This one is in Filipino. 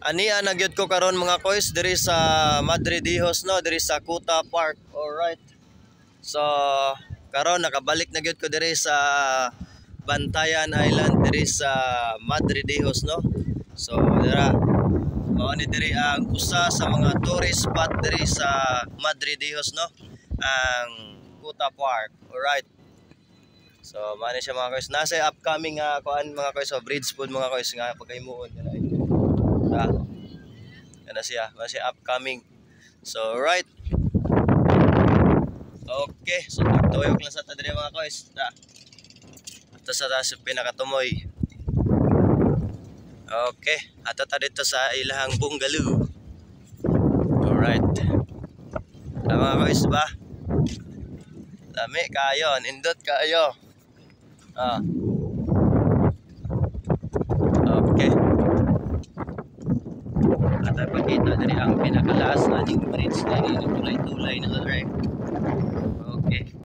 Ani nagyod ko karon mga koys diri sa Madre Dios no, diri sa Kuta Park. Alright. So karon nakabalik na gyud ko diri sa Bantayan Island diri sa Madre Dios no. So dira mao ni diri ang usa sa mga tourist spot diri sa Madre Dios no, ang Kuta Park. Alright. So mani siya mga koys, nasa upcoming kuan mga koys, so bridge food mga koys nga pagkaimuon kana. Yan siya, masih upcoming. So right. Okay, so tuyok lang sa tadiri mga koys. Ato sa pinakatumoy. Okay, ato ta dito sa ilahang bungalow. Alright. Mga koys ba? Dami kayo, nindot kayo. Okay. At pagkita dari ang pinakalaas na yung bridge na tulay-tulay na. Okay.